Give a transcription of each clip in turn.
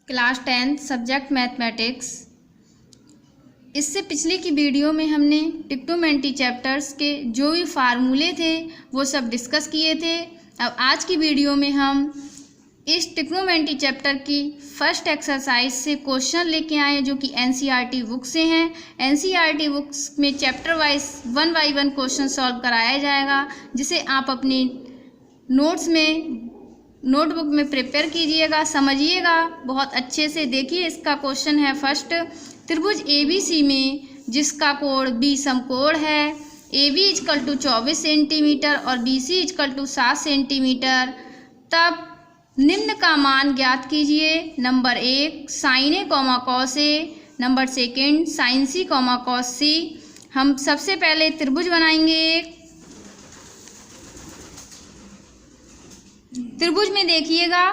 Class 10 subject mathematics. इससे पिछले की वीडियो में हमने ट्रिग्नोमेट्री चैप्टर्स के जो भी फार्मूले थे वो सब डिस्कस किए थे। अब आज की वीडियो में हम इस ट्रिग्नोमेट्री चैप्टर की फर्स्ट एक्सरसाइज से क्वेश्चन लेके आए जो कि एनसीईआरटी बुक से हैं। एनसीईआरटी बुक्स में chapter wise 1 by 1 question solve कराया जाएगा, जिसे आप अपने नोट्स में नोटबुक में प्रिपेयर कीजिएगा, समझिएगा बहुत अच्छे से। देखिए इसका क्वेश्चन है फर्स्ट, त्रिभुज ABC में जिसका कोण B समकोण है, AB = 24 सेंटीमीटर और BC = 7 सेंटीमीटर, तब निम्न का मान ज्ञात कीजिए। Number 1 sin A, cos A, number 2 sin C, cos C। हम सबसे पहले त्रिभुज बनाएंगे। त्रिभुज में देखिएगा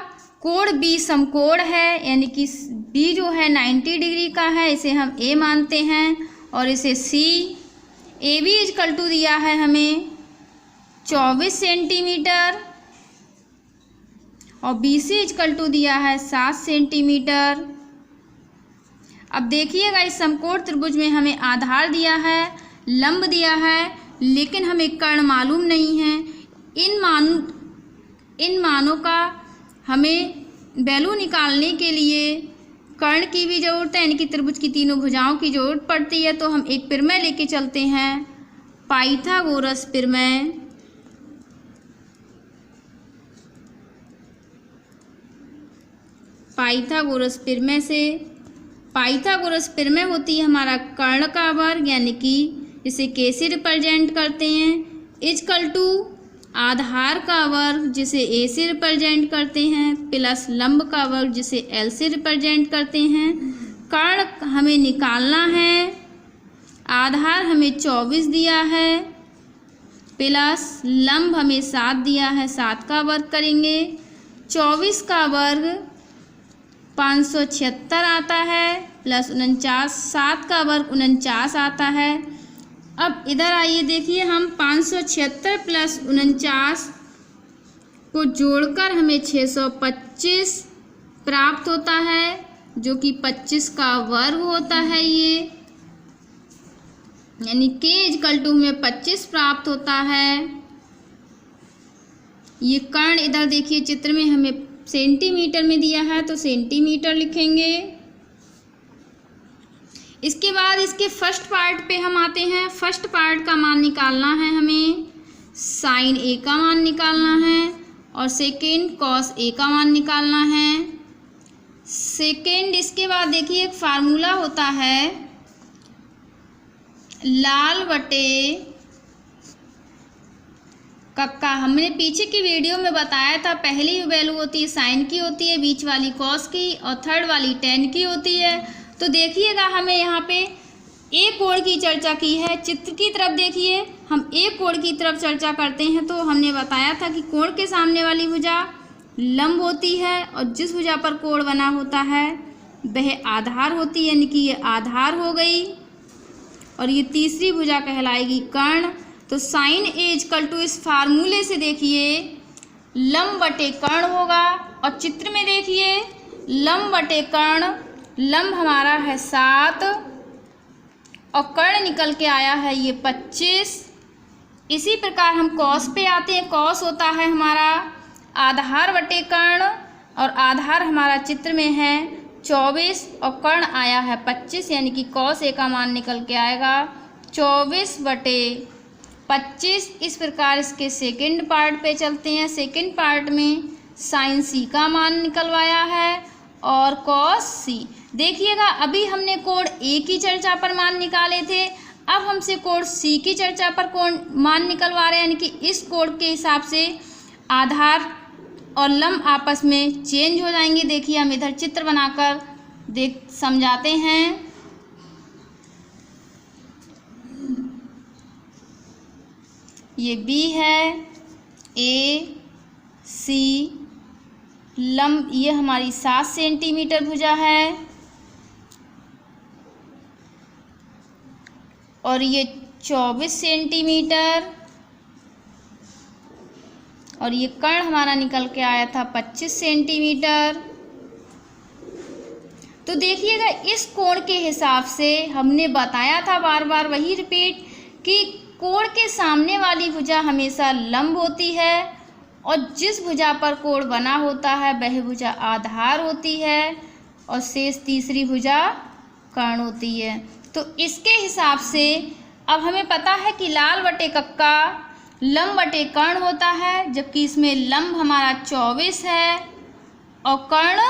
कोण B समकोण है, यानी कि B जो है 90 डिग्री का है, इसे हम A मानते हैं और इसे C। AB = दिया है हमें 24 सेंटीमीटर और BC = दिया है 7 सेंटीमीटर। अब देखिएगा इस समकोण त्रिभुज में हमें आधार दिया है, लंब दिया है, लेकिन हमें कर्ण मालूम नहीं है। इन मानों का हमें वैल्यू निकालने के लिए कर्ण की भी ज़रूरत है, यानी कि त्रिभुज की तीनों भुजाओं की ज़रूरत पड़ती है। तो हम एक प्रमेय लेके चलते हैं, पाइथागोरस प्रमेय। पाइथागोरस प्रमेय होती है हमारा कर्ण का वर्ग, यानी कि इसे K से रिप्रेजेंट करते हैं, = आधार का वर्ग जिसे A से रिप्रेजेंट करते हैं, प्लस लंब का वर्ग जिसे L से रिप्रेजेंट करते हैं। कर्ण हमें निकालना है, आधार हमें 24 दिया है, प्लस लंब हमें 7 दिया है, 7 का वर्ग करेंगे। 24 का वर्ग 576 आता है, प्लस 49, 7 का वर्ग 49 आता है। अब इधर आइए, देखिए हम 576 प्लस 49 को जोड़कर हमें 625 प्राप्त होता है, जो कि 25 का वर्ग होता है ये, यानी K = हमें 25 प्राप्त होता है। ये कर्ण इधर देखिए चित्र में हमें सेंटीमीटर में दिया है, तो सेंटीमीटर लिखेंगे। इसके बाद इसके फर्स्ट पार्ट पे हम आते हैं। फर्स्ट पार्ट का मान निकालना है हमें, sin A का मान निकालना है और सेकेंड cos A का मान निकालना है। इसके बाद देखिए एक फार्मूला होता है, लाल बटे कक्का। हमने पीछे की वीडियो में बताया था, पहली वैल्यू होती है साइन की होती है, बीच वाली कॉस की और थर्ड वाली टेन की होती है। तो देखिएगा हमें यहाँ पे एक कोण की चर्चा की है। चित्र की तरफ देखिए, हम एक कोण की तरफ चर्चा करते हैं तो हमने बताया था कि कोण के सामने वाली भुजा लंब होती है और जिस भुजा पर कोण बना होता है वह आधार होती है, यानी कि ये आधार हो गई और ये तीसरी भुजा कहलाएगी कर्ण। तो sin A = इस फार्मूले से देखिए लंब बटे कर्ण होगा और चित्र में देखिए लंब बटे कर्ण, लंब हमारा है 7 और कर्ण निकल के आया है ये 25। इसी प्रकार हम कॉस पे आते हैं। कॉस होता है हमारा आधार बटे कर्ण और आधार हमारा चित्र में है 24 और कर्ण आया है 25, यानी कि cos A का मान निकल के आएगा 24 बटे 25। इस प्रकार इसके सेकंड पार्ट पे चलते हैं। सेकंड पार्ट में sin C का मान निकलवाया है और cos C। देखिएगा अभी हमने कोण A की चर्चा पर मान निकाले थे, अब हमसे कोण C की चर्चा पर कोण मान निकलवा रहे हैं, यानी कि इस कोण के हिसाब से आधार और लंब आपस में चेंज हो जाएंगे। देखिए हम इधर चित्र बनाकर समझाते हैं। ये B है, A C, लंब ये हमारी 7 सेंटीमीटर भुजा है और ये 24 सेंटीमीटर और ये कर्ण हमारा निकल के आया था 25 सेंटीमीटर। तो देखिएगा इस कोण के हिसाब से हमने बताया था, बार बार वही रिपीट, कि कोण के सामने वाली भुजा हमेशा लंब होती है और जिस भुजा पर कोण बना होता है वह भुजा आधार होती है और शेष तीसरी भुजा कर्ण होती है। तो इसके हिसाब से अब हमें पता है कि लाल बटे कक्का लंब बटे कर्ण होता है, जबकि इसमें लंब हमारा 24 है और कर्ण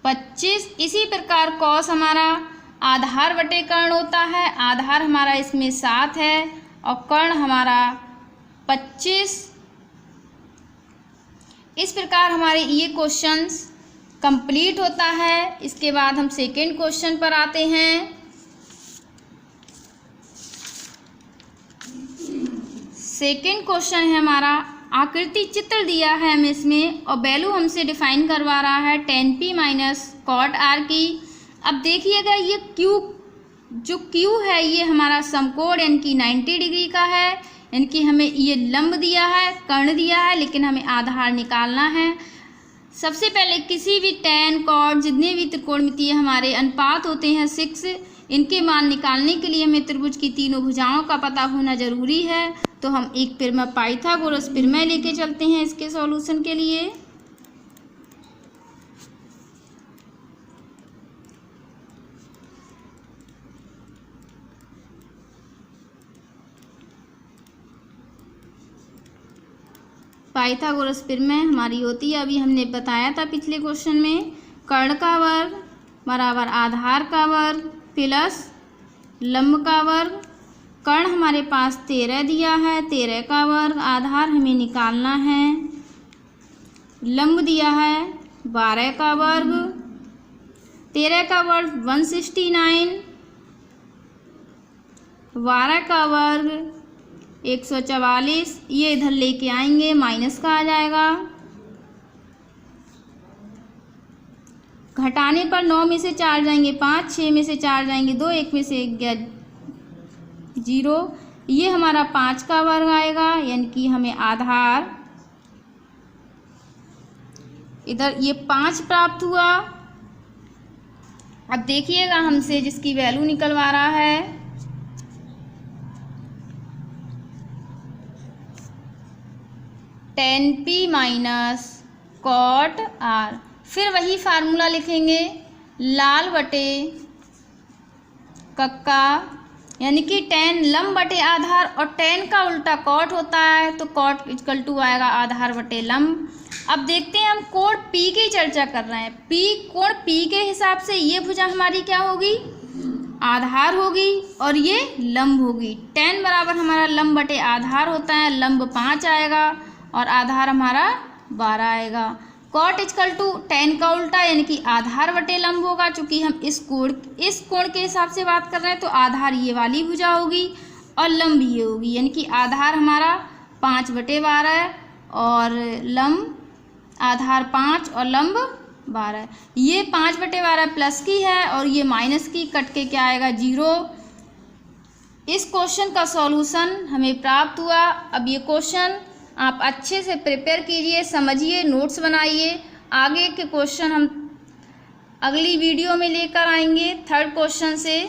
25। इसी प्रकार कौस हमारा आधार बटे कर्ण होता है, आधार हमारा इसमें 7 है और कर्ण हमारा 25। इस प्रकार हमारे ये क्वेश्चंस कंप्लीट होता है। इसके बाद हम सेकेंड क्वेश्चन पर आते हैं। सेकेंड क्वेश्चन है हमारा, आकृति चित्र दिया है हमें इसमें और वैल्यू हमसे डिफाइन करवा रहा है tan p minus cot r की। अब देखिएगा ये Q है ये हमारा समकोण यानी कि 90 डिग्री का है, यानी कि हमें ये लंब दिया है, कर्ण दिया है, लेकिन हमें आधार निकालना है। सबसे पहले किसी भी tan cot जितने भी त्रिकोणमितीय हमारे अनुपात होते हैं 6, इनके मान निकालने के लिए हमें त्रिभुज की तीनों भुजाओं का पता होना जरूरी है। तो हम एक प्रमेय पाइथागोरस प्रमेय लेके चलते हैं इसके सॉल्यूशन के लिए। पाइथागोरस प्रमेय हमारी होती है, अभी हमने बताया था पिछले क्वेश्चन में, कर्ण का वर्ग बराबर आधार का वर्ग प्लस लंब का वर्ग। कर्ण हमारे पास 13 दिया है, 13 का वर्ग, आधार हमें निकालना है, लंब दिया है 12 का वर्ग, 13 का वर्ग 169, 12 का वर्ग 144। ये इधर लेके आएंगे, माइनस का आ जाएगा, घटाने पर 9 में से 4 जाएंगे 5, 6 में से 4 जाएंगे 2, 1 में से 0। ये हमारा 5 का वर्ग आएगा, यानी कि हमें आधार इधर ये 5 प्राप्त हुआ। अब देखिएगा हमसे जिसकी वैल्यू निकलवा रहा है, tan p minus cot r। फिर वही फार्मूला लिखेंगे, लाल बटे कक्का यानी कि tan लंब बटे आधार और tan का उल्टा cot होता है, तो cot इक्वल टू आएगा आधार बटे लंब। अब देखते हैं हम कोण P की चर्चा कर रहे हैं। कोण P के हिसाब से ये भुजा हमारी क्या होगी, आधार होगी और ये लंब होगी। tan बराबर हमारा लंब बटे आधार होता है, लंब 5 आएगा और आधार हमारा 12 आएगा। cot इक्वल टू tan का उल्टा यानी कि आधार बटे लंब होगा। चूंकि हम इस कोण के हिसाब से बात कर रहे हैं तो आधार ये वाली भुजा होगी और लंब ये होगी, यानी कि आधार हमारा 5/12 और लंब आधार 5 और लंब 12। ये 5/12 प्लस की है और ये माइनस की, कट के क्या आएगा 0। इस क्वेश्चन का सॉल्यूशन हमें प्राप्त हुआ। अब ये क्वेश्चन आप अच्छे से प्रिपेयर कीजिए, समझिए, नोट्स बनाइए। आगे के क्वेश्चन हम अगली वीडियो में लेकर आएंगे 3rd क्वेश्चन से।